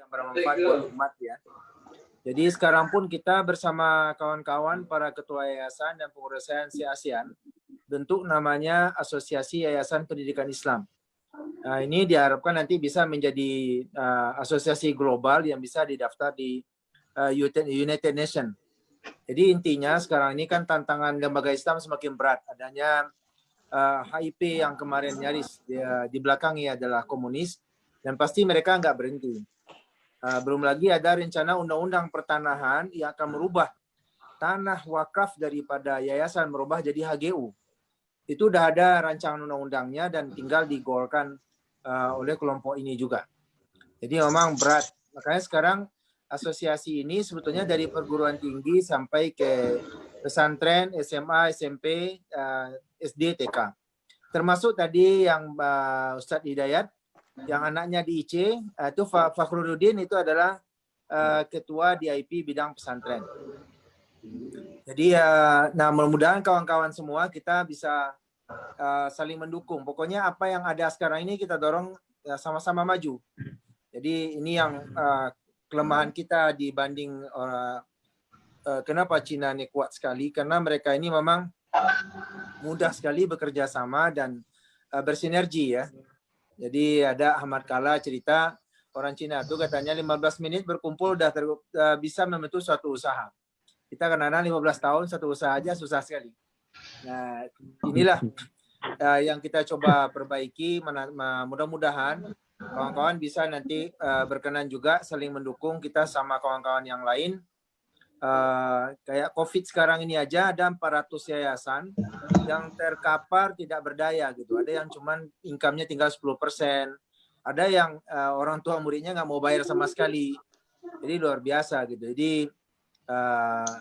bermanfaat buat umat ya. Jadi sekarang pun kita bersama kawan-kawan para ketua yayasan dan pengurus ASEAN bentuk namanya Asosiasi Yayasan Pendidikan Islam. Nah, ini diharapkan nanti bisa menjadi asosiasi global yang bisa didaftar di United Nations. Jadi intinya sekarang ini kan tantangan lembaga Islam semakin berat. Adanya HIP yang kemarin nyaris di belakangnya adalah komunis dan pasti mereka nggak berhenti. Belum lagi ada rencana undang-undang pertanahan yang akan merubah tanah wakaf daripada yayasan merubah jadi HGU. Itu udah ada rancangan undang-undangnya dan tinggal digolkan oleh kelompok ini juga. Jadi memang berat. Makanya sekarang asosiasi ini sebetulnya dari perguruan tinggi sampai ke pesantren, SMA, SMP, SD, TK. Termasuk tadi yang Ustadz Hidayat, yang anaknya di IC, itu Fakhruddin itu adalah ketua DIP bidang pesantren. Jadi nah mudah-mudahan kawan-kawan semua kita bisa saling mendukung. Pokoknya apa yang ada sekarang ini kita dorong sama-sama maju. Jadi ini yang kelemahan kita dibanding kenapa Cina ini kuat sekali, karena mereka ini memang mudah sekali bekerja sama dan bersinergi ya. Jadi ada Ahmad Kala cerita orang Cina itu katanya 15 menit berkumpul udah bisa membentuk suatu usaha. Kita kadang-kadang 15 tahun satu usaha aja susah sekali. Nah inilah yang kita coba perbaiki. Mudah-mudahan kawan-kawan bisa nanti berkenan juga saling mendukung kita sama kawan-kawan yang lain. Kayak COVID sekarang ini aja ada 400 yayasan yang terkapar tidak berdaya gitu. Ada yang cuman income-nya tinggal 10%. Ada yang orang tua muridnya nggak mau bayar sama sekali. Jadi luar biasa gitu. Jadi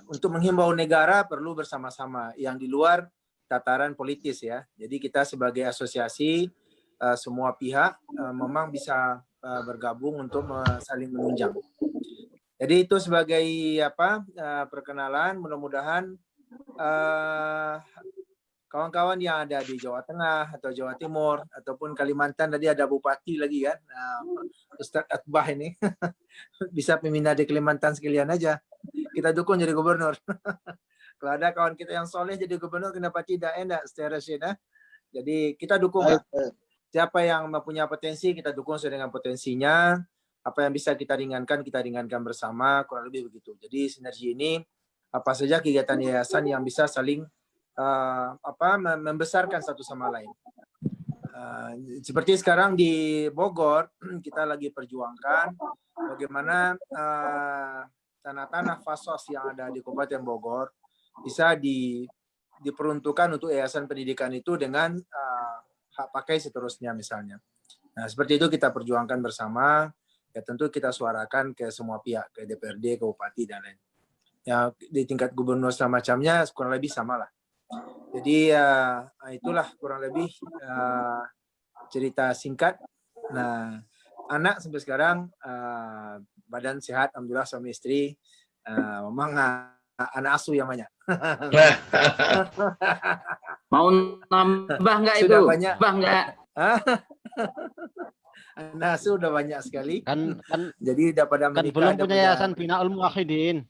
untuk menghimbau negara perlu bersama-sama yang di luar tataran politis ya. Jadi kita sebagai asosiasi semua pihak memang bisa bergabung untuk saling menunjang. Jadi itu sebagai perkenalan. Mudah-mudahan kawan-kawan yang ada di Jawa Tengah atau Jawa Timur ataupun Kalimantan, tadi ada Bupati lagi kan, Ustadz Atbah ini bisa pemindah di Kalimantan sekalian aja. Kita dukung jadi gubernur. Kalau ada kawan kita yang soleh jadi gubernur, kenapa tidak? Enak secara syeda. Jadi kita dukung. Siapa yang mempunyai potensi, kita dukung sesuai dengan potensinya. Apa yang bisa kita ringankan bersama, kurang lebih begitu. Jadi sinergi ini apa saja kegiatan yayasan yang bisa saling membesarkan satu sama lain. Seperti sekarang di Bogor kita lagi perjuangkan bagaimana tanah-tanah fasos yang ada di Kabupaten Bogor bisa diperuntukkan untuk yayasan pendidikan itu dengan hak pakai seterusnya misalnya. Nah seperti itu kita perjuangkan bersama. Ya tentu kita suarakan ke semua pihak, ke DPRD, ke Bupati dan lain. Ya di tingkat gubernur semacamnya kurang lebih sama lah. Jadi itulah kurang lebih cerita singkat. Nah anak sampai sekarang badan sehat, alhamdulillah suami istri. Memang anak asuh yang banyak. Mau nambah nggak itu? Sudah banyak. Nambah nggak? Anak asuh udah banyak sekali. Kan jadi udah pada menikah. Belum punya yayasan Binaul Muwahhidin.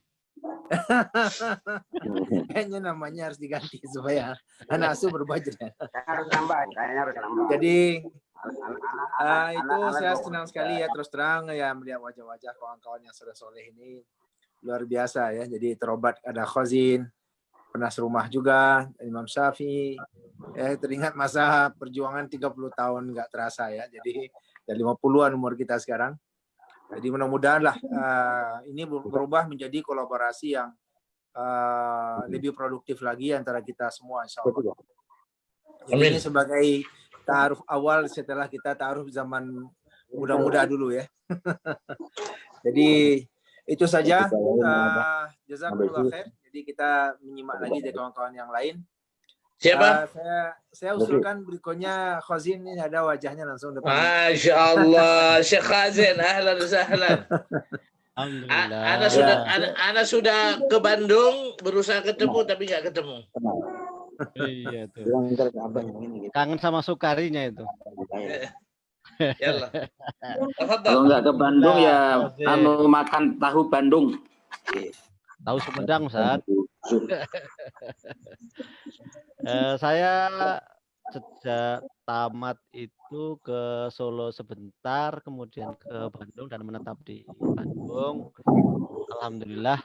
Kayaknya namanya harus diganti supaya anak asuh berbudget. Harus tambah, kayaknya harus tambah. Jadi itu saya senang sekali ya terus terang ya melihat wajah-wajah kawan-kawan yang soleh-soleh ini luar biasa ya. Jadi terobat ada Khazin, penas rumah juga, Imam Syafi'i. Teringat masa perjuangan 30 tahun nggak terasa ya. Jadi dari 50-an umur kita sekarang. Jadi mudah-mudahan lah ini berubah menjadi kolaborasi yang lebih produktif lagi antara kita semua insya Allah. Jadi ini sebagai ta'aruf awal setelah kita ta'aruf zaman muda-muda dulu ya. Jadi itu saja. Jazakumullah khair. Jadi kita menyimak lagi dari kawan-kawan yang lain. Siapa? Saya usulkan berikutnya Khazin, ini ada wajahnya langsung depan. Masya Allah, Syekh Khazin, ahlan wa sahlan. Ana sudah ke Bandung berusaha ketemu tapi nggak ketemu. Iya tuh. Kangen sama Sukarinya itu. Yallah. Kalau Tafadhal. nggak ke Bandung ya Oke. makan tahu Bandung. Tahu Sumedang, Ustaz. Saya sejak tamat itu ke Solo sebentar, kemudian ke Bandung dan menetap di Bandung. Alhamdulillah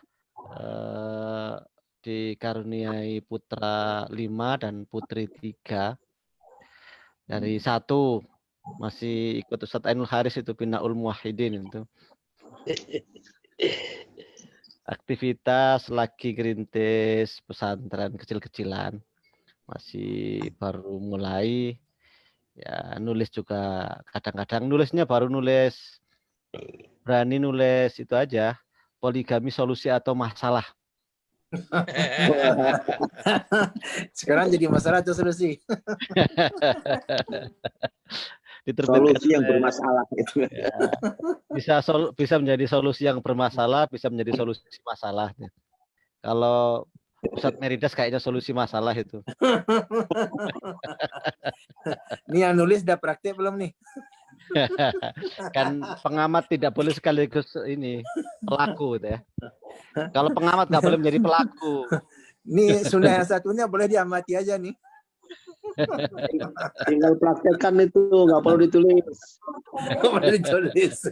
dikaruniai putra 5 dan putri 3. Dari 1 masih ikut Ustadz Ainul Haris itu Binaul Muwahhidin itu. Aktivitas lagi gerintis pesantren kecil-kecilan. Masih baru mulai. Ya, nulis juga kadang-kadang nulisnya baru nulis berani nulis itu aja. Poligami solusi atau masalah. Sekarang jadi masalah atau solusi? Diterbitkan Solusi yang oleh- bermasalah itu. ya, bisa menjadi solusi yang bermasalah, bisa menjadi solusi masalah. Kalau Ustadz Meridas kayaknya solusi masalah itu. Nih yang nulis udah praktek belum nih? Kan pengamat tidak boleh sekaligus ini pelaku gitu ya. Kalau pengamat nggak boleh menjadi pelaku. Nih sunnah yang satunya boleh diamati aja nih. Tinggal praktekkan itu, nggak perlu ditulis. Boleh ditulis.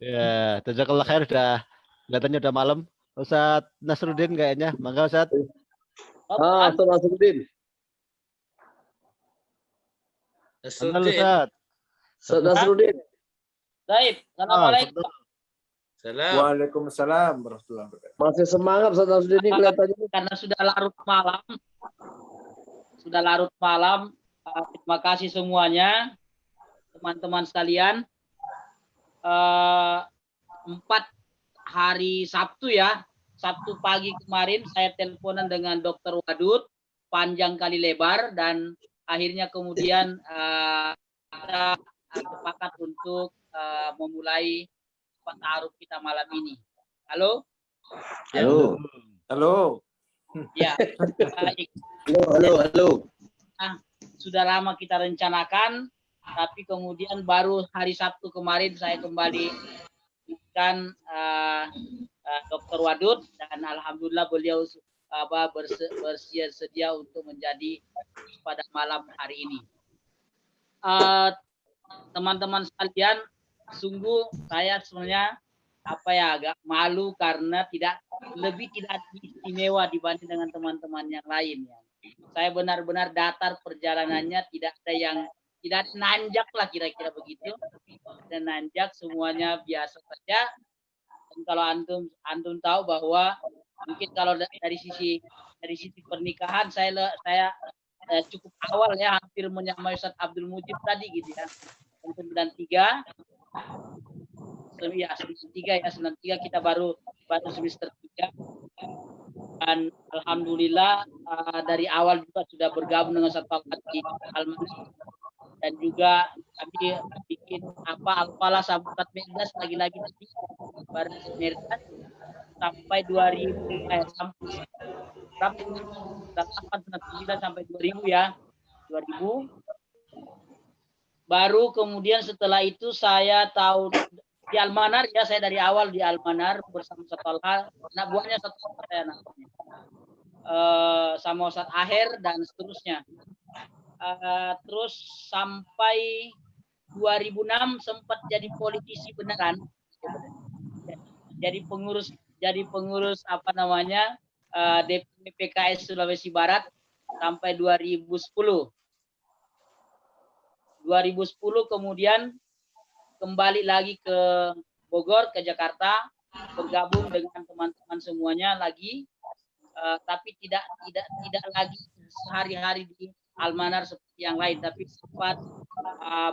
Ya, jazakallah khair, kelihatannya udah malam. Ustadz Nasruddin kayaknya, mangga Ustadz. Ustaz Nasruddin. Halo Nasruddin. Ustadz. Ustaz Nasruddin. Baik, assalamualaikum. Salam. Waalaikumsalam warahmatullahi wabarakatuh. Masih semangat Ustaz Nasruddin ini kelihatannya. Karena sudah larut malam, terima kasih semuanya, teman-teman sekalian. 4 hari Sabtu ya, Sabtu pagi kemarin saya teleponan dengan Dokter Wadud, panjang kali lebar, dan akhirnya kemudian kita sepakat untuk memulai ta'aruf kita malam ini. Halo? Halo. Halo. Ya, baik. Halo. Sudah lama kita rencanakan, tapi kemudian baru hari Sabtu kemarin saya kembali dengan Dr. Wadud, dan alhamdulillah beliau bersedia untuk menjadi pada malam hari ini. Teman-teman sekalian, sungguh saya sebenarnya agak malu karena tidak istimewa dibanding dengan teman-teman yang lain ya. Saya benar-benar datar perjalanannya, tidak nanjak lah kira-kira begitu. Dan nanjak, semuanya biasa saja. Dan kalau antum tahu bahwa mungkin kalau dari sisi pernikahan saya cukup awal ya, hampir menyamai Ustaz Abdul Mujib tadi gitu ya. 93 kita baru semester 3. Dan alhamdulillah dari awal juga sudah bergabung dengan Ustaz Fakat di Almanar, dan juga kami bikin Alfalah Sahabat Merdas lagi-lagi nanti bareng Merdas sampai 2000 sampai 2000 ya. 2000 baru kemudian setelah itu saya tahu di Almanar ya, saya dari awal di Almanar bersama Sekolah, anak buahnya Sekolah saya namanya. Sama Ustadz Aher dan seterusnya. Terus sampai 2006 sempat jadi politisi beneran. Jadi pengurus DPP PKS Sulawesi Barat sampai 2010. 2010 kemudian kembali lagi ke Bogor, ke Jakarta, bergabung dengan teman-teman semuanya lagi, tapi tidak lagi sehari-hari di Almanar seperti yang lain, tapi sempat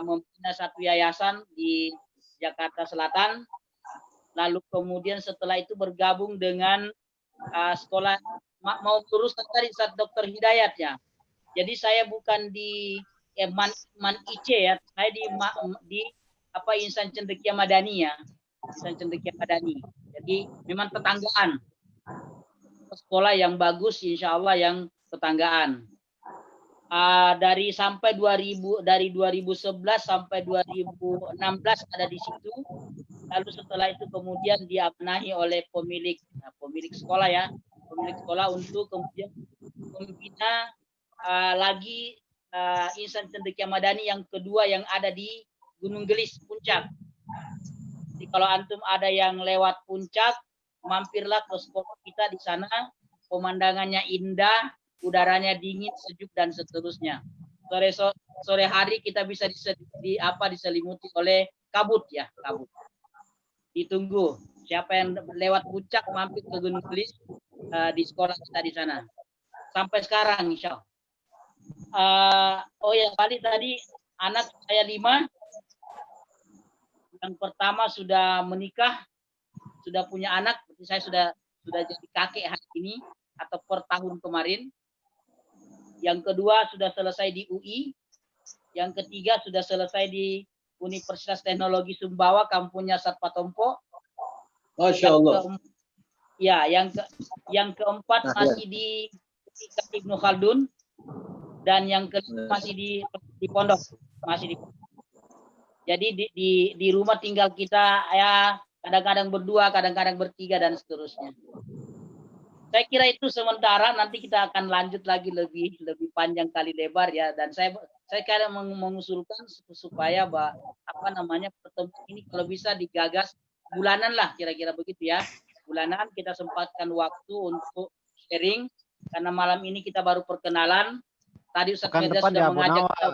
membina satu yayasan di Jakarta Selatan. Lalu kemudian setelah itu bergabung dengan sekolah, mau lurus tadi saat Dr. Hidayat ya. Jadi saya bukan di Man IC ya, saya di Insan Cendekia Madani ya, Insan Cendekia Madani. Jadi memang tetanggaan, sekolah yang bagus, insya Allah yang tetanggaan. dari sampai 2011 sampai 2016 ada di situ. Lalu setelah itu kemudian diamanahi oleh pemilik sekolah ya, pemilik sekolah untuk kemudian membina lagi insan cendekia madani yang kedua yang ada di Gunung Gelis Puncak. Jadi kalau antum ada yang lewat Puncak, mampirlah ke sekolah kita di sana. Pemandangannya indah, udaranya dingin, sejuk dan seterusnya. Sore hari kita bisa diselimuti oleh kabut ya, kabut. Ditunggu siapa yang lewat Puncak mampir ke Gunung Gelis di sekolah kita di sana. Sampai sekarang insya Allah. Oh ya, balik tadi anak saya 5. Yang pertama sudah menikah, sudah punya anak. Saya sudah jadi kakek hari ini atau per tahun kemarin. Yang kedua sudah selesai di UI. Yang ketiga sudah selesai di Universitas Teknologi Sumbawa, kampungnya Satpatompo. Masya Allah. Yang keempat masih di Ibnu Khaldun, dan yang kelima masih di pondok, masih di pondok. Jadi di rumah tinggal kita ya kadang-kadang berdua, kadang-kadang bertiga dan seterusnya. Saya kira itu sementara, nanti kita akan lanjut lagi lebih panjang kali lebar ya. Dan saya kadang mengusulkan supaya pertemuan ini kalau bisa digagas bulanan lah, kira-kira begitu ya. Bulanan kita sempatkan waktu untuk sharing, karena malam ini kita baru perkenalan. Tadi Ustaz Medya sudah mengajak kita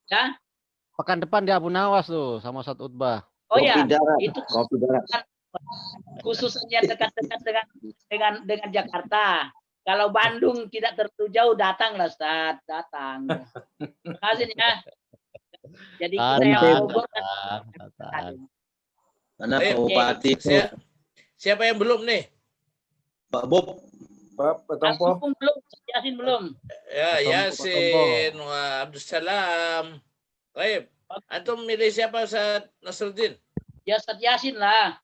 ya. Pekan depan di Abu Nawas tuh sama Ustaz Utbah. Oh ya, itu kopi darat. Khususnya dekat-dekat dengan Jakarta. Kalau Bandung tidak terlalu jauh, datanglah Ustaz, datang. Terima kasih ya. Jadi kita yang Bogor Mana Pak Bupati? Siapa yang belum nih? Pak Bob. Pak Petompo. Belum, Yasin belum. Ya, Yasin, Abdul Salam. Baik. Antum milih siapa, Ustaz Nasruddin? Ya, Ustaz Yasin lah.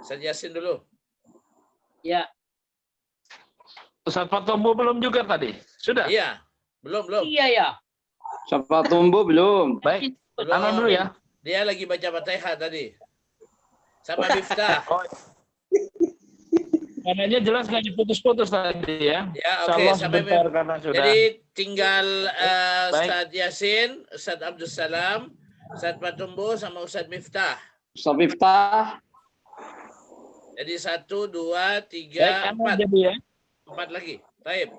Ustaz Yasin dulu. Ya. Ustaz Patombo belum juga tadi? Sudah? Iya. Belum. Iya ya. Siapa tumbuh belum? Baik. Belum. Tangan dulu ya. Dia lagi baca Fatihah tadi. Sama Miftah. Kanannya jelas nggak diputus-putus tadi ya. Ya, oke. Sampai karena sudah. Jadi tinggal Ustaz Yasin, Ustaz Abdul Salam, Ustaz Patombo sama Ustaz Miftah. Ustaz Miftah. Jadi 1, 2, 3, 4. Jadi ya. 4 lagi. Baik.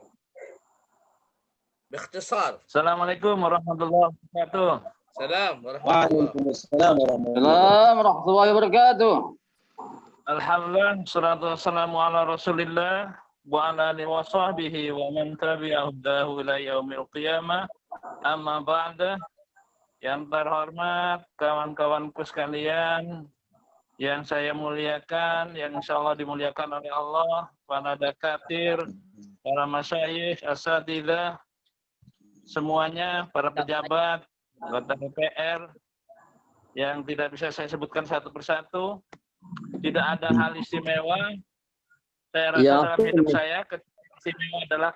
Bikhtisar. Assalamualaikum warahmatullahi wabarakatuh. Salam warahmatullahi Waalaikumsalam warahmatullahi wabarakatuh. Alhamdulillah, salatu wassalamu ala Rasulillah wa ala alihi wa sahbihi wa man tabi'ahu ila yaumil qiyamah. Amma ba'da. Yang terhormat kawan-kawanku sekalian yang saya muliakan, yang insya Allah dimuliakan oleh Allah, para dakatir, para masyayikh, asatidzah, semuanya, para pejabat, anggota DPR, yang tidak bisa saya sebutkan satu persatu. Tidak ada hal istimewa. Saya rasa dalam hidup saya, istimewa adalah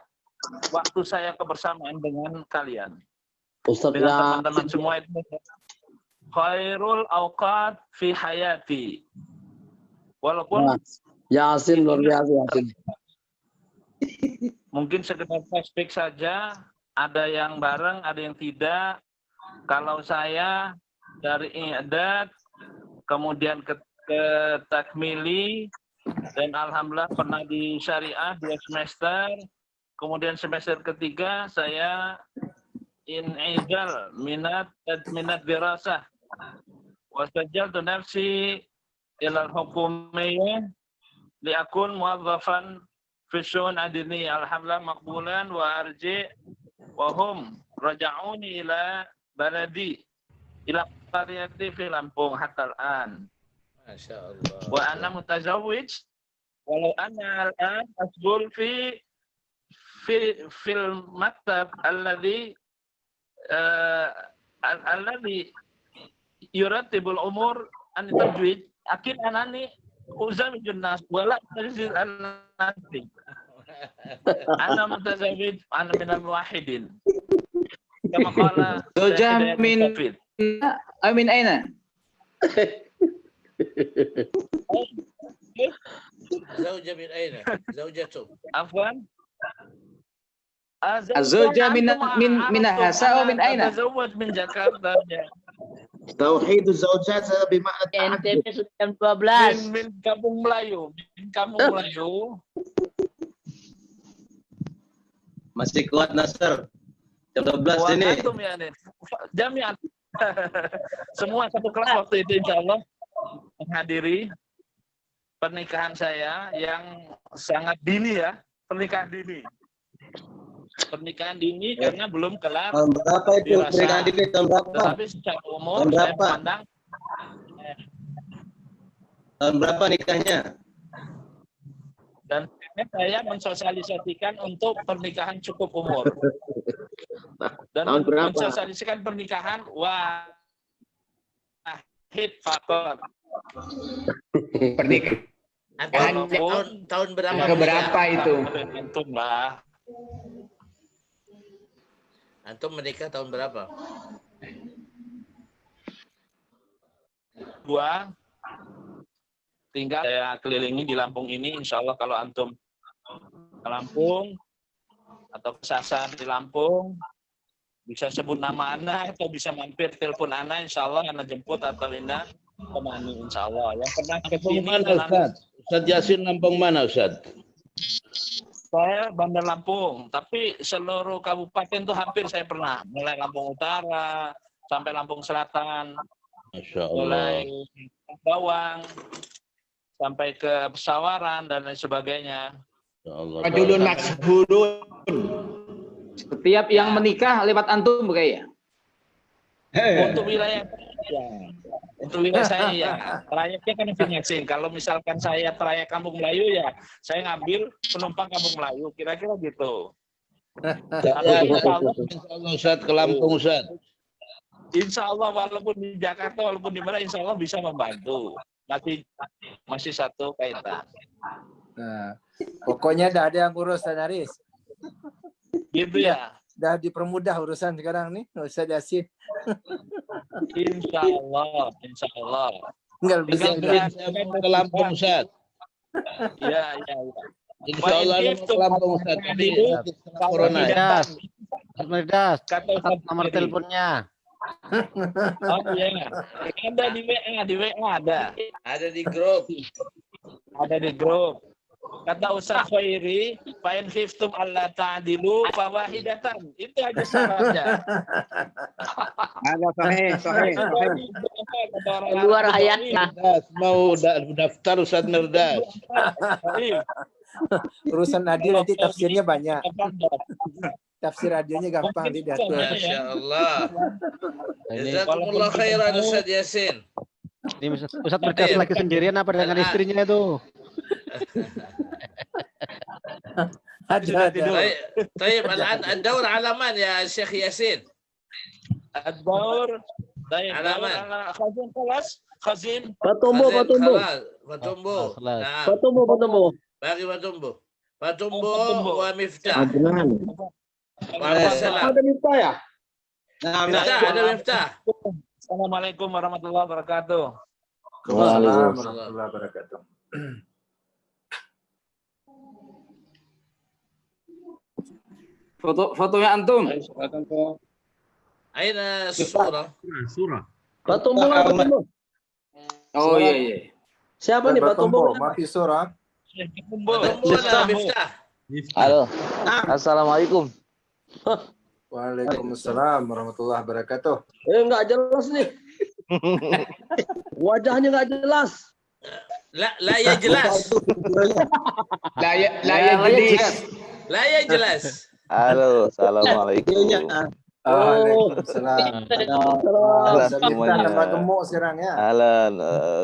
waktu saya kebersamaan dengan kalian. Dengan teman-teman semua itu. Khairul awqat fi hayati. Walaupun Yasin luar biasa Yasin. Mungkin sekedar flashback saja, ada yang bareng, ada yang tidak. Kalau saya dari i'dad, kemudian ke takmili, dan alhamdulillah pernah di syariah 2 semester. Kemudian semester ketiga saya in'izal minat dirasah. Wasajjaltu nafsi ila al-hukumiyyah liakun muwazzafan fi syu'un adini. Alhamdulillah maqbulan wa arji wa hum raja'uni ila baladi ila qaryati fi Lampung hatta al-an. Masya Allah. Wa ana mutazawwij walau ana al-an asbul fil maktab alladhi yuratibul umur an tajwid akin anani uzamijun nas wala tajzil an-nasi. Ana mutazawwij, ana minal muwahhidin. Kama qala Zawjah min min aina? Zawja min aina? Zawjatu. Afwan. الزوجة من هسا أو من أين؟ أتزوج من جاكرتا. توحيد الزوجات بمعنى NTB التعدد. sudah jam 12. Min Kampung Melayu. Min Kampung Melayu. Masih kuat Nasr. Jam 12 ini. Antum ya nih. Jami'an. Semua satu kelas waktu itu insya Allah menghadiri pernikahan saya yang sangat dini ya. Pernikahan dini. Pernikahan dini karena belum kelar. Tahun berapa itu dirasa. pernikahan dini? Tahun berapa? Tetapi secara umum Tahun saya berapa? pandang Tahun berapa nikahnya? dan saya mensosialisasikan untuk pernikahan cukup umur. Dan Tahun berapa? mensosialisasikan pernikahan wahid fakor. Tahun berapa? Keberapa itu? Antum lah. Antum menikah tahun berapa? 2. Tinggal saya kelilingi di Lampung ini, insya Allah kalau antum ke Lampung atau kesasar di Lampung, bisa sebut nama anak atau bisa mampir telepon anak, insya Allah anak jemput atau Linda temani, insya Allah. Yang pernah ke Lampung sini, mana Ustaz? Ustaz Yasin Lampung mana Ustaz? saya Bandar Lampung, tapi seluruh kabupaten tuh hampir saya pernah, mulai Lampung Utara sampai Lampung Selatan, Masya mulai Allah. Bawang sampai ke Pesawaran dan lain sebagainya. Ya Allah. Rajulun mashhurun. Setiap yang menikah lewat antum bukan ya? Untuk wilayah ya. Untuk wilayah saya ya, trayeknya kan masing-masing. Kalau misalkan saya trayek Kampung Melayu ya, saya ngambil penumpang Kampung Melayu, kira-kira gitu. Ya, insya Allah Ustaz ke Lampung Ustaz. Insya Allah walaupun di Jakarta, walaupun di mana, insya Allah bisa membantu. Masih satu kaitan. Nah, pokoknya dah ada yang urus Naris. Gitu ya. Dah dipermudah urusan sekarang nih, Ustaz Yasin. Insya Allah, insya Allah. Enggak bisa. Tinggal Saya mau ke Lampung Ustaz. Ya, ya, ya. Insya Allah mau ke Lampung Ustaz. Tapi corona ya. Mirdas, Kata Ustaz nomor sendiri. teleponnya. Oh iya, ada di WA ada. Ada di grup. Ada di grup. Kata Ustaz Khairi, fa'in khiftum alla ta'dilu fawahidatan. Itu aja syaratnya. Ada sahih. Keluar ayatnya. Mirdas, mau daftar Ustaz Mirdas. Urusan adil nanti tafsirnya banyak. Tafsir adilnya gampang diatur. Masya Allah. Ini, Jazakumullah khairan Ustaz Yasin. ini Ustaz Mirdas lagi sendirian apa dengan istrinya itu? Ada. طيب الآن الدور على من يا شيخ ياسين؟ الدور طيب علامات. خزين خلاص خزين Fatumbo. Fatumbo. Kelas. Nah, Patumbo. bagi Fatumbo. Fatumbo wa Miftah. Ada Miftah ya? Nah, Miftah, ada Miftah. Assalamualaikum warahmatullahi wabarakatuh. Waalaikumsalam warahmatullahi wabarakatuh. Fotonya antum. Aina surah. Patumbo. Oh iya. Siapa nih Patumbo? Mafi surah. Fatumbo. Fatumbo Miftah. Halo. Assalamualaikum. Waalaikumsalam warahmatullahi wabarakatuh. Enggak jelas nih. Wajahnya enggak jelas. La ya jelas. La ya jelas. La ya jelas. Halo, assalamualaikum. Waalaikumsalam. Halo Kita semuanya. tambah gemuk sekarang ya. Halo,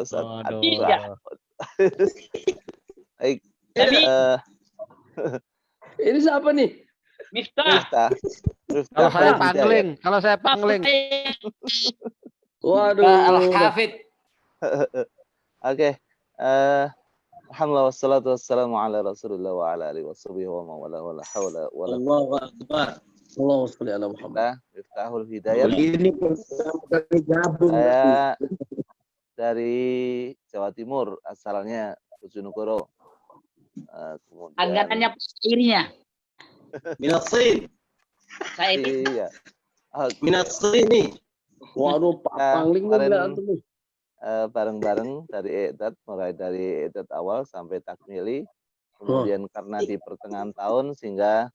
Ustaz Waduh. Iya. Baik. Jadi Ini siapa nih? Miftah. Kalau saya pangling, Waduh. Al-Hafid. Oke. Alhamdulillah wassalatu wassalamu ala Rasulillah wa ala alihi washabihi wa mawala wa la haula wa la Allahu Akbar. Allahumma sholli ala Muhammad. quwwata Miftahul Hidayah. Ini kami gabung. Saya dari Jawa Timur, asalnya Bojonegoro. Kemudian Anggatannya irinya. Minat Sin. Saya itu iya. Minat Sin nih. Waduh, Pak Pangling kemarin tuh. bareng-bareng dari Edat, mulai dari Edat awal sampai takmili. Kemudian karena di pertengahan tahun sehingga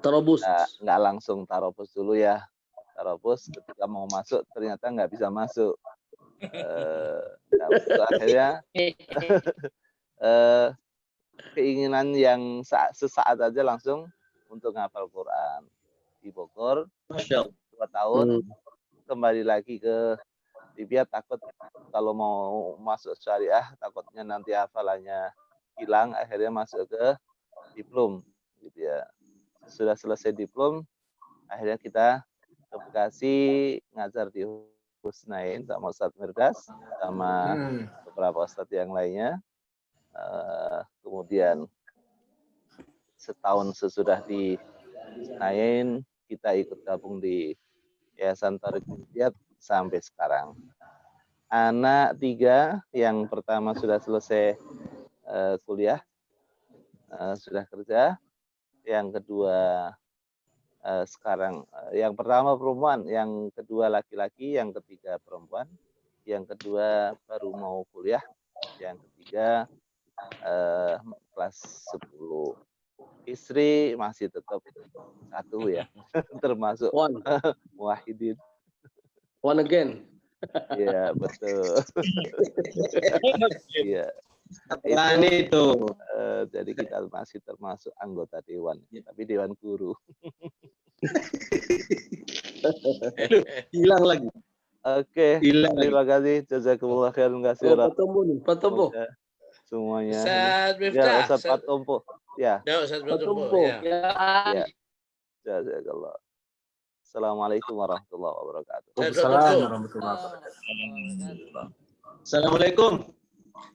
Tarobus. nggak langsung tarobus dulu ya. Tarobus ketika mau masuk ternyata nggak bisa masuk. Akhirnya keinginan yang sesaat aja langsung untuk ngapal Quran di Bogor. 2 tahun kembali lagi ke Libya, takut kalau mau masuk syariah takutnya nanti hafalannya hilang, akhirnya masuk ke diplom gitu ya. Sudah selesai diplom, akhirnya kita ke Bekasi ngajar di Husnain sama Ustadz Mirdas sama beberapa ustadz yang lainnya. Kemudian setahun sesudah di Husnain kita ikut gabung di Yayasan Tariq Hidayat sampai sekarang. Anak 3, yang pertama sudah selesai kuliah, sudah kerja. Yang kedua sekarang, yang pertama perempuan, yang kedua laki-laki, yang ketiga perempuan, yang kedua baru mau kuliah, yang ketiga kelas 10. Istri masih tetap 1 ya, termasuk muwahhidin. One again. Iya, betul. Iya. Itu. Jadi kita masih termasuk anggota dewan, tapi dewan guru. Hilang lagi. Oke, terima kasih. Jazakumullah khairan katsiran. Pak Tompo. Semuanya. Ustaz Miftah. Ya, Ustaz Pak Tompo. Ya. Ya, Ustaz Pak Tompo. Ya. Jazakallah. Assalamualaikum warahmatullahi wabarakatuh. Waalaikumsalam warahmatullahi wabarakatuh. Assalamualaikum.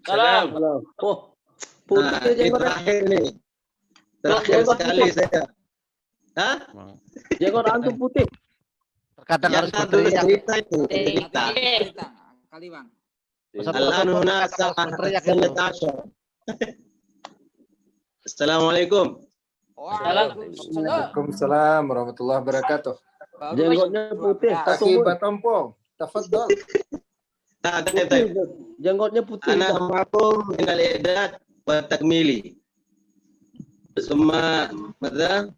Salam. Oh, putih Ini terakhir nih. Terakhir sekali saya. Hah? Jenggot antum putih. Terkadang harus Yang berteriak. cerita itu. Cerita. Kali bang. Al-anuna Assalamualaikum. Waalaikumsalam warahmatullahi wabarakatuh. Jenggotnya putih. Kaki Pak Tompo, tafadhol. Jenggotnya putih. Anak معكم من الإعداد والتكميلي ثم ماذا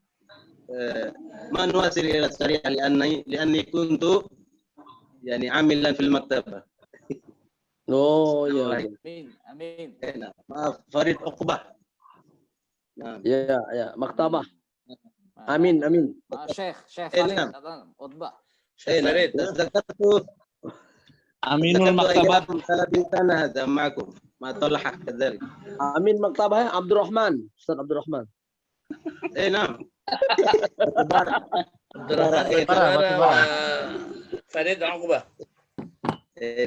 ما نواصل إلى الشريعة لأني كنت يعني عاملا في المكتبة. Oh ya. Amin. Farid Uqbah. Ya, maktabah. Amin. Syekh Farid Utbah. Syekh Farid. Aminul Maktabah. هذا معكم مع طلحة كذلك. Amin maktabah Abdurrahman. Ustaz Abdurrahman. نعم. Farid Uqbah.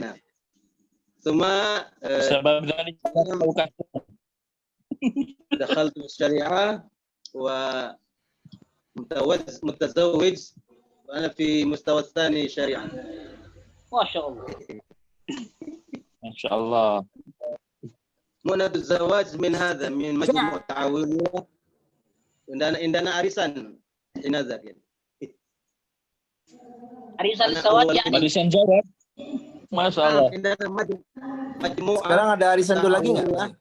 نعم. ثم Sebab dari دخلت الشريعة ومتزوج وأنا في مستوى الثاني شريعة. Masya Allah. Masya Allah. منذ الزواج من هذا من مجموعة تعاونية عندنا أريسان في نظر يعني. Arisan sawat ya. Arisan jawab. Masya Allah. عندنا مجموعة. Sekarang ada arisan itu lagi nggak?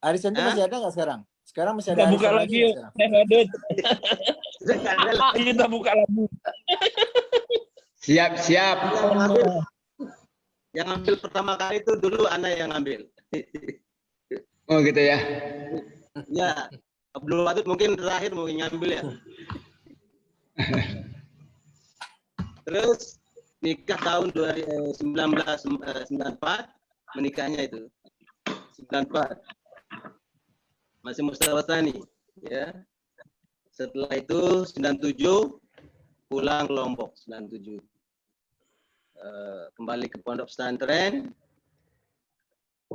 Arisan itu masih ada nggak sekarang? Sekarang masih ada Kita buka arisan lagi nggak yuk. sekarang? Kita buka lagi. Siap. Yang ambil pertama kali itu dulu anak yang ambil. Oh gitu ya. Ya, Abdul Wadud mungkin terakhir mau ngambil ya. Terus nikah tahun 1994, menikahnya itu 94. Masih mustawa tsani, ya. Setelah itu 97 pulang ke Lombok 97. Kembali ke pondok pesantren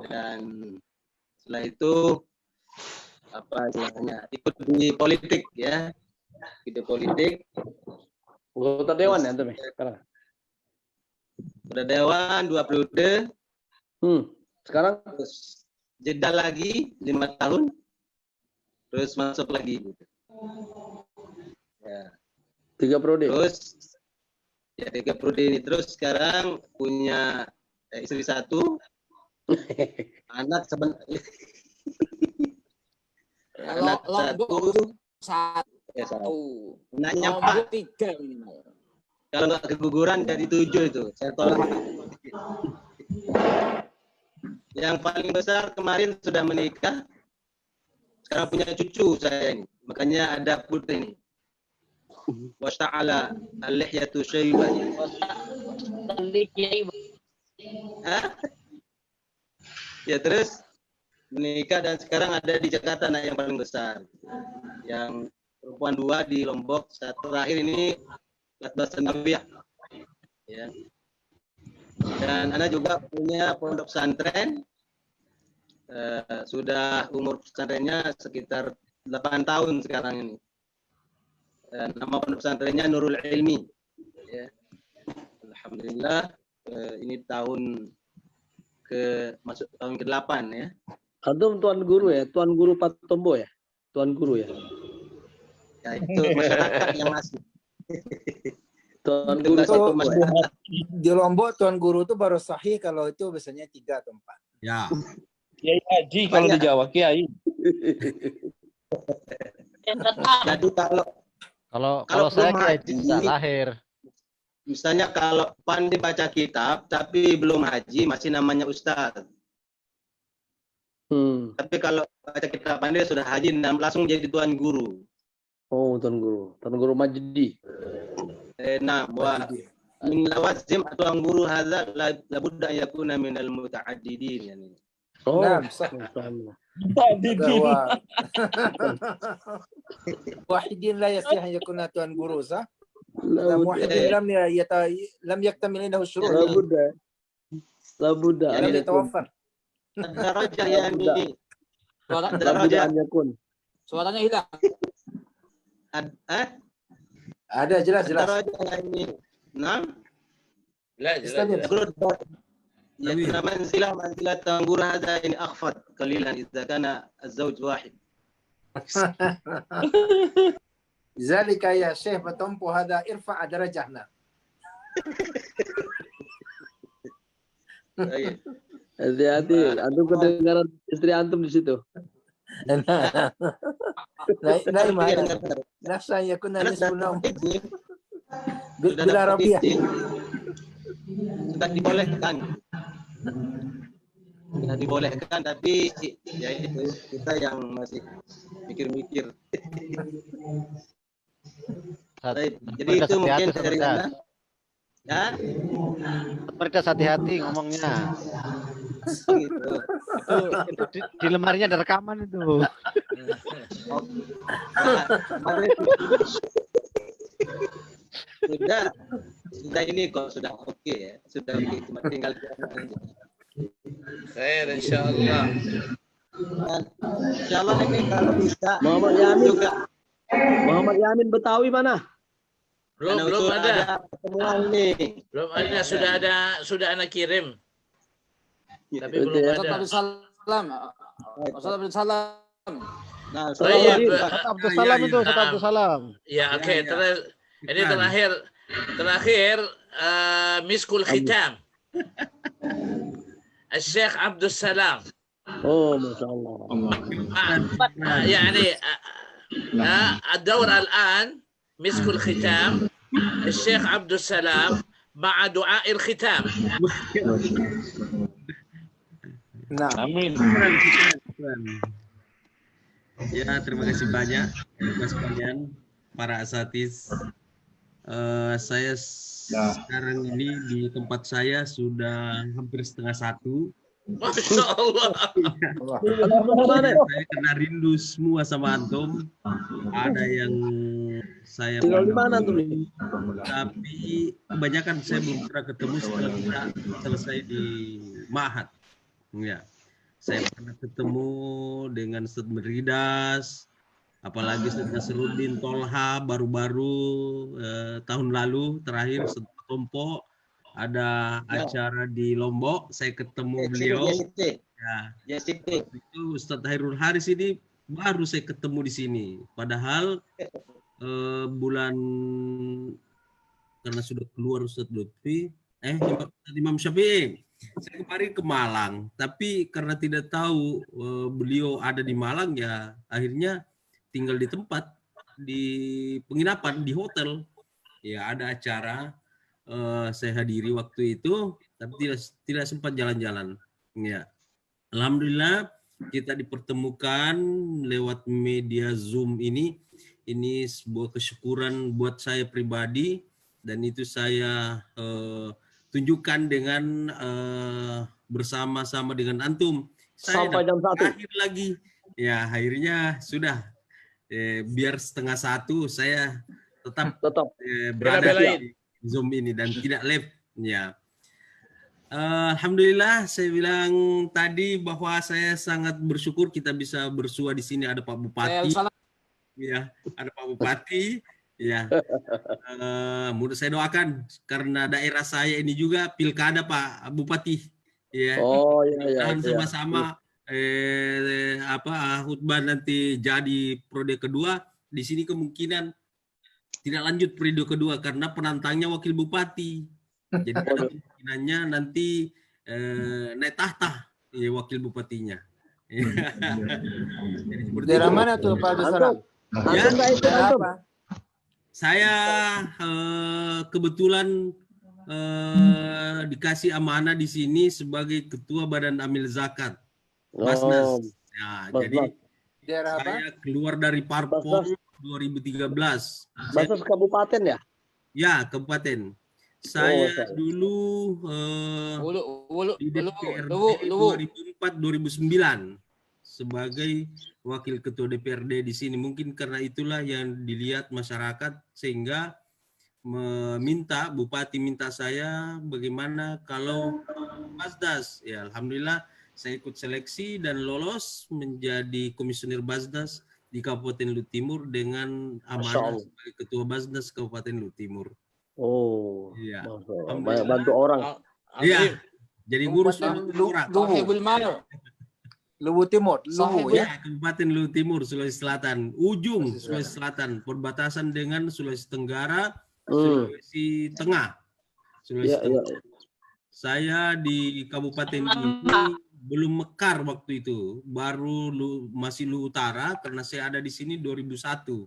dan Setelah itu apa istilahnya, ikut di politik ya, di politik. Anggota dewan ya antum sekarang. Udah dewan 2 periode. Sekarang terus jeda lagi 5 tahun, terus masuk lagi. Ya. 3 periode. Terus ya 3 periode ini, terus sekarang punya istri 1, anak sebenarnya. Kalau Lombok 1, Nanya Lombok Pak, 3 minimal. kalau nggak keguguran jadi 7 itu. Saya tolak. Yang paling besar kemarin sudah menikah, sekarang punya cucu saya ini. Makanya ada putri ini. Washta'ala al-lihyatu syaibah. Ya terus menikah dan sekarang ada di Jakarta anak yang paling besar. Yang perempuan 2 di Lombok, satu terakhir ini 14 Nabiah. Ya. Dan anak juga punya pondok pesantren. Sudah umur pesantrennya sekitar 8 tahun sekarang ini. Nama pondok pesantrennya Nurul Ilmi. Ya. Alhamdulillah ini masuk tahun ke-8 ya. Antum tuan guru ya, tuan guru Pak Tombo ya, tuan guru ya. Ya itu masyarakat yang masih. Tuan guru Itu di Lombok tuan guru itu baru sahih kalau itu biasanya 3 atau 4. Ya. Kiai Haji kalau di Jawa, Kiai. Jadi kalau saya kayak tidak lahir. Misalnya kalau pandai baca kitab tapi belum haji masih namanya ustaz. Tapi kalau baca kitab pandai sudah haji dan langsung jadi tuan guru. Oh, tuan guru Majdi. Nah, wa min lawazim tuan guru hadza la budda yakuna min al muta'addidin yani. Oh, Nah, wahidin la yasih an yakuna tuan guru sah. Wahidin lam yaktamil lahu syurut. La budda. Lam yatawaffar. Darajah yani. Darajah yakun. Suaranya hilang. Ada jelas. Darajah yani. Nah. jelas. يعني منزلة تنقول هذا يعني أخفض قليلا إذا كان الزوج واحد. لذلك يا شيخ بتنبو هذا ارفع درجتنا. Hati-hati, antum kedengaran istri antum di situ. Naim nafsanya kuna nisbunam bila rabiah. Sudah dibolehkan tapi ya itu kita yang masih mikir-mikir. Jadi itu mungkin dari Anda. Ya. Seperti hati-hati ngomongnya. Gitu. Itu di lemarinya ada rekaman itu. Sudah ini kok sudah oke ya, sudah oke, cuma tinggal Khair insyaallah. Insyaallah ini kalau bisa Muhammad Yamin juga. Muhammad Yamin Betawi mana? Belum ada. Pertemuan ini. Belum ada, sudah anak kirim. Tapi belum ada. Ustaz Abdul Salam. Nah, Ustaz Abdul Salam itu, Ustaz Abdul Salam. Ya, oke. Ini terakhir miskul khitam. Syekh Abdul Salam. Oh, Masya Allah. يعني الدورة الآن مسك الختام الشيخ عبد السلام مع دعاء الختام. Nah. Amin. Ya, terima kasih banyak Mas sekalian, para asatiz. Saya sekarang ini di tempat saya sudah hampir 1:30. Masya Allah. Saya kena rindu semua sama antum. Ada yang saya tinggal di mana antum ini? Tapi kebanyakan saya belum pernah ketemu setelah kita selesai di Mahat. Ya. Saya pernah ketemu dengan Ustaz Meridas, apalagi Ustaz Nasruddin Tolha baru-baru tahun lalu terakhir Ustaz Tompo ada acara di Lombok, saya ketemu beliau. Ya, itu Ustadz Hairul Haris ini baru saya ketemu di sini. Padahal bulan karena sudah keluar Ustadz Lutfi, Imam Syafi'i. Saya kemarin ke Malang, tapi karena tidak tahu beliau ada di Malang, ya akhirnya tinggal di tempat, di penginapan, di hotel. Ya ada acara. Saya hadiri waktu itu, tapi tidak sempat jalan-jalan. Ya, alhamdulillah kita dipertemukan lewat media Zoom ini. Ini sebuah kesyukuran buat saya pribadi, dan itu saya tunjukkan dengan bersama-sama dengan antum. Saya Sampai jam 1. Akhir lagi, ya akhirnya sudah. Biar 12:30 saya tetap berada di Zoom ini dan tidak live, ya. Alhamdulillah, saya bilang tadi bahwa saya sangat bersyukur kita bisa bersua di sini. Ada Pak Bupati, ya, ada Pak Bupati, ya. Menurut saya doakan karena daerah saya ini juga pilkada Pak Bupati, ya. Oh iya. Sama-sama khutbah nanti jadi periode kedua di sini kemungkinan tidak lanjut periode kedua karena penantangnya wakil bupati. Jadi kemungkinannya nanti naik tahta ya, wakil bupatinya. Daerah mana tuh Pak Abdussalam? Ya, saya kebetulan dikasih amanah di sini sebagai ketua Badan Amil Zakat. Basnas. Ya, jadi saya keluar dari parpol 2013. Basnas kabupaten ya? Ya, kabupaten. Saya dulu di DPRD 2004-2009 sebagai wakil ketua DPRD di sini. Mungkin karena itulah yang dilihat masyarakat sehingga meminta Bupati minta saya bagaimana kalau Basnas. Ya, alhamdulillah saya ikut seleksi dan lolos menjadi komisioner Basnas di Kabupaten Lu Timur dengan amanah sebagai ketua Basnas Kabupaten Lu Timur. Oh, iya. Banyak bantu orang. Iya. Jadi ngurus orang. Luwu Timur, Luwu ya. Kabupaten Lu Timur, Sulawesi Selatan, ujung Sulawesi Selatan, perbatasan dengan Sulawesi Tenggara, Sulawesi Tengah. Sulawesi Tengah. Saya di kabupaten ini belum mekar waktu itu, baru masih Lu Utara karena saya ada di sini 2001.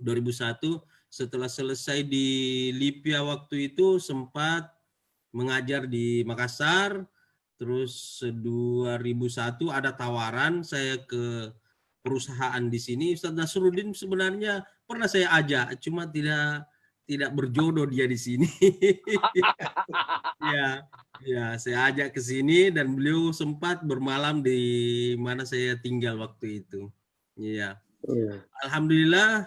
2001 setelah selesai di Lipia waktu itu sempat mengajar di Makassar, terus 2001 ada tawaran saya ke perusahaan di sini. Ustaz Nasruddin sebenarnya pernah saya ajak, cuma tidak berjodoh dia di sini. Ya, saya ajak ke sini dan beliau sempat bermalam di mana saya tinggal waktu itu. Ya. Alhamdulillah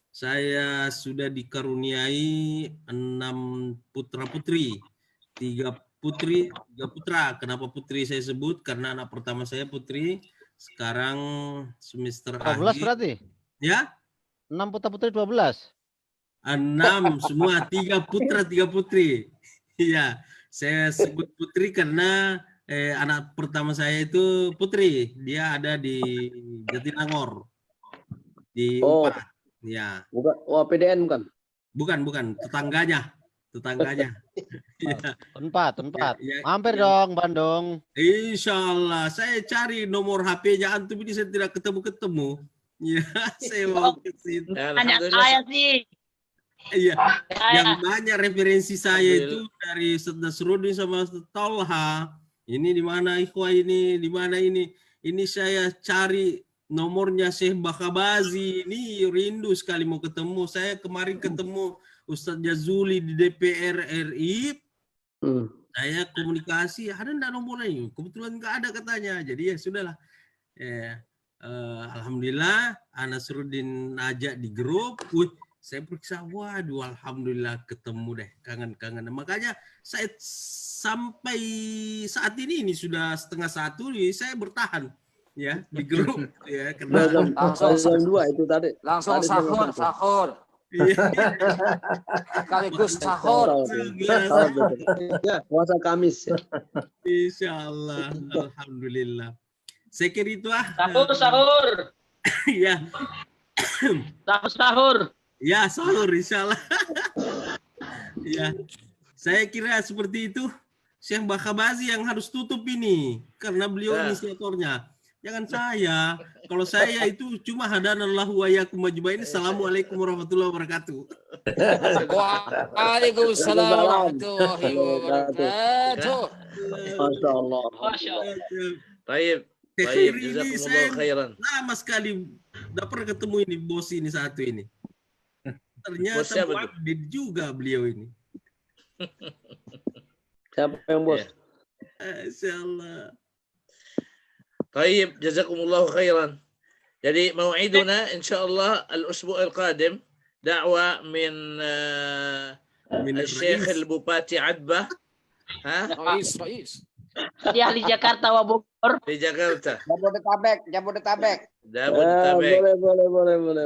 saya sudah dikaruniai 6 putra-putri. 3 putri, 3 putra. Kenapa putri saya sebut? Karena anak pertama saya putri. Sekarang semester 12 akhir. Berarti? Ya? 6 putra-putri 12. 6 semua, 3 putra 3 putri. Iya, saya sebut putri karena anak pertama saya itu putri. Dia ada di Jatinangor. Di UPA. Ya. Bukan, PDN bukan? Bukan, tetangganya. Tempat. Ya, mampir dong Bandung. Insya Allah. Saya cari nomor HP-nya antum ini saya tidak ketemu. Ya, saya mau ke situ. Hanya saya sih. Iya, yang banyak referensi saya itu dari Ustaz Nasruddin sama Ustaz Tolha. Ini di mana ikhwah ini, di mana ini. Ini saya cari nomornya Syekh Bakabazi. Ini rindu sekali mau ketemu. Saya kemarin ketemu Ustaz Jazuli di DPR RI. Saya komunikasi, ada enggak nomornya? Kebetulan enggak ada katanya. Jadi ya sudahlah. Alhamdulillah, Nasruddin ajak di grup. Saya periksa, waduh, alhamdulillah ketemu deh, kangen-kangen. Makanya saya sampai saat ini sudah 12:30 nih, saya bertahan ya di grup ya karena jam 2 itu tadi. Langsung Tadi sahur, jam 1. sahur. Iya. Sekaligus sahur. Ya, puasa Kamis ya. Insya Allah, alhamdulillah. Saya kira itu Sahur. ya. Sahur. Ya, sahur insya Allah. Ya, saya kira seperti itu. Syekh Bakabazi yang harus tutup ini karena beliau inisiatornya. Jangan saya. Kalau saya itu cuma hadanallahu wa iyyakum ajmain. Assalamualaikum warahmatullahi wabarakatuh. Waalaikumsalam warahmatullahi wabarakatuh. Masya Allah. Masya Allah. Baik. Baik, jazakumullah khairan. Lama sekali tidak pernah ketemu ini bos ini satu ini. Ternyata mu'abbid juga beliau ini. Siapa yang bos? Insyaallah. Baik, jazakumullah khairan. Jadi mau'iduna insyaallah al-usbu' al-qadim da'wa min Syekh al-Bupati Adbah. Rais. Di ahli Jakarta wa Bogor. Di Jakarta. Jabodetabek. Boleh.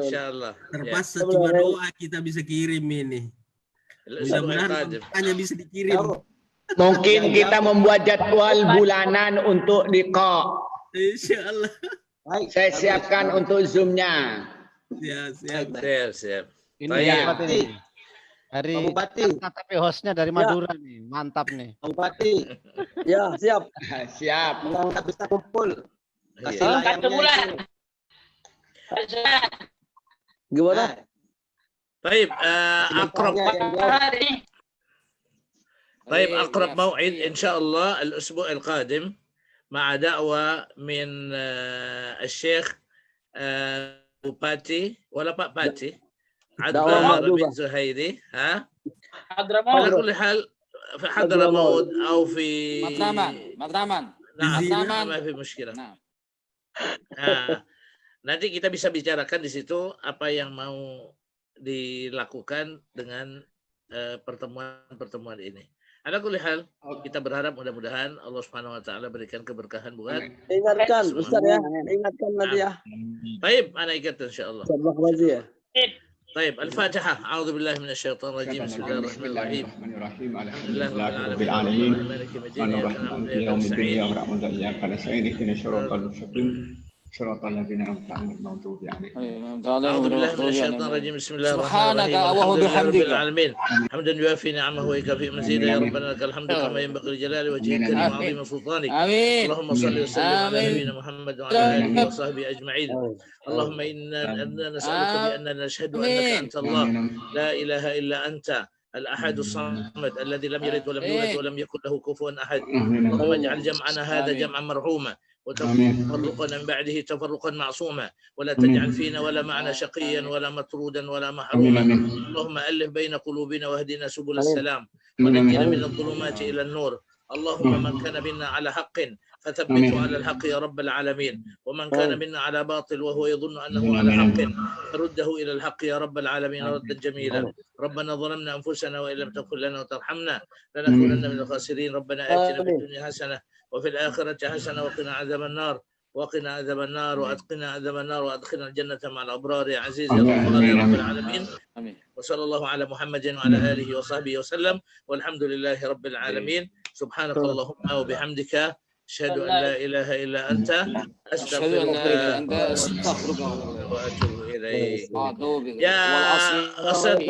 Insyaallah. Terpaksa cuma doa kita bisa kirim ini. Mudah-mudahan hanya bisa dikirim. Mungkin kita membuat jadwal bulanan untuk liqa. Insyaallah. Saya siapkan untuk Zoom-nya. Siap. Ini apa ini? Dari tapi hostnya dari Madura nih, mantap nih. Bupati. Ya, siap. Siap. Nggak bisa kumpul. Kasih Satu bulan. Gimana? Baik, akrab. طيب أقرب موعد إن شاء الله الأسبوع القادم مع دعوة من الشيخ بوباتي ولا باتي عدبان بن زهيري على كل حال في حضرموت أو في Matraman. نعم ما في مشكلة. Nanti kita bisa bicarakan di situ apa yang mau dilakukan dengan pertemuan ini. Ada kulihal, kita berharap mudah-mudahan Allah Subhanahu wa taala berikan keberkahan buat. Ingatkan Ustaz ya, ingatkan nanti ya. Baik, ana ikat insyaallah. Sabah wazi ya. طيب الفاتحة أعوذ بالله من الشيطان الرجيم بسم الله الرحمن الرحيم الحمد لله رب العالمين مالك يوم الدين إياك نعبد وإياك نستعين اهدنا الصراط المستقيم صراط الذين أنعمت عليهم غير المغضوب عليهم أعوذ بالله من الشيطان الرجيم بسم الله الرحمن الرحيم الحمد لله رب العالمين حمدا يوافي نعمه ويكافئ مزيدا يا ربنا لك الحمد كما ينبغي لجلال وجهك الكريم وعظيم سلطانك اللهم صل وسلم على نبينا محمد وعلى آله وصحبه أجمعين اللهم إنا نسألك بأننا نشهد أنك أنت الله لا إله إلا أنت الأحد الصمد الذي لم يلد ولم يولد ولم يكن له كفوا أحد اللهم اجعل جمعنا هذا جمعا مرحوما وتفرقنا من بعده تفرقا معصوما ولا تجعل فينا ولا معنا شقيا ولا مطرودا ولا محروما اللهم ألف بين قلوبنا واهدنا سبل السلام ونجنا من الظلمات إلى النور اللهم من كان منا على حق فثبته على الحق يا رب العالمين ومن كان منا على باطل وهو يظن أنه على حق فرده إلى الحق يا رب العالمين ردا جميلا ربنا ظلمنا أنفسنا وإن لم تغفر لنا وترحمنا لنكونن من الخاسرين ربنا آتنا في الدنيا حسنة وفي الآخرة حسنة وقنا عذاب النار وأدخلنا عذاب النار وأدخلنا الجنة مع الأبرار يا عزيز يا غفار يا رب العالمين وصلى الله على محمد وعلى آله وصحبه وسلم والحمد لله رب العالمين سبحانك اللهم وبحمدك أشهد أن لا إله إلا أنت أستغفرك وأتوب إليك يا أسد